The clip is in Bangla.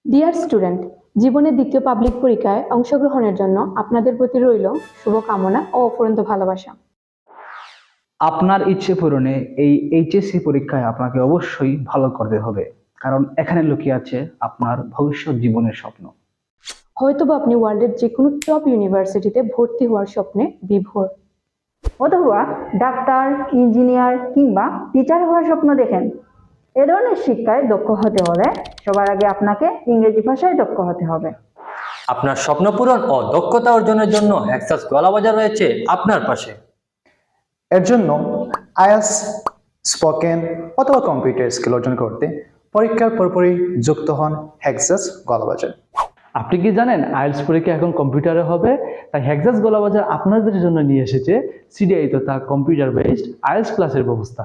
ডিয়ার স্টুডেন্ট, জীবনের দ্বিতীয় পাবলিক পরীক্ষায় অংশগ্রহণের জন্য আপনাদের প্রতি রইল শুভকামনা ও অফুরন্ত ভালোবাসা। আপনার ইচ্ছে পূরণে এই এইচএসসি পরীক্ষায় আপনাকে অবশ্যই ভালো করতে হবে, কারণ এখানে লুকিয়ে আছে আপনার ভবিষ্যৎ জীবনের স্বপ্ন। হয়তোবা আপনি ওয়ার্ল্ডের যে কোনো টপ ইউনিভার্সিটিতে ভর্তি হওয়ার স্বপ্নে বিভোর, অথবা ডাক্তার, ইঞ্জিনিয়ার কিংবা টিচার হওয়ার স্বপ্ন দেখেন। এ ধরনের শিক্ষায় দক্ষ হতে হলে সবার আগে আপনাকে ইংরেজি ভাষায় দক্ষ হতে হবে। আপনার স্বপ্ন পূরণ ও দক্ষতা অর্জনের জন্য হেক্সাস গলাবাজার রয়েছে আপনার পাশে। এর জন্য আইএলটিএস, স্পোকেন অথবা কম্পিউটার স্কিল অর্জন করতে পরীক্ষার পরপরই যুক্ত হন হেক্সাস গলাবাজার। আপনি কি জানেন আইএলটিএস পরীক্ষা এখন কম্পিউটারে হবে? তাই হেক্সাস গলাবাজার আপনাদের জন্য নিয়ে এসেছে সিডিআই তথা কম্পিউটার বেসড আইএলটিএস ক্লাসের ব্যবস্থা।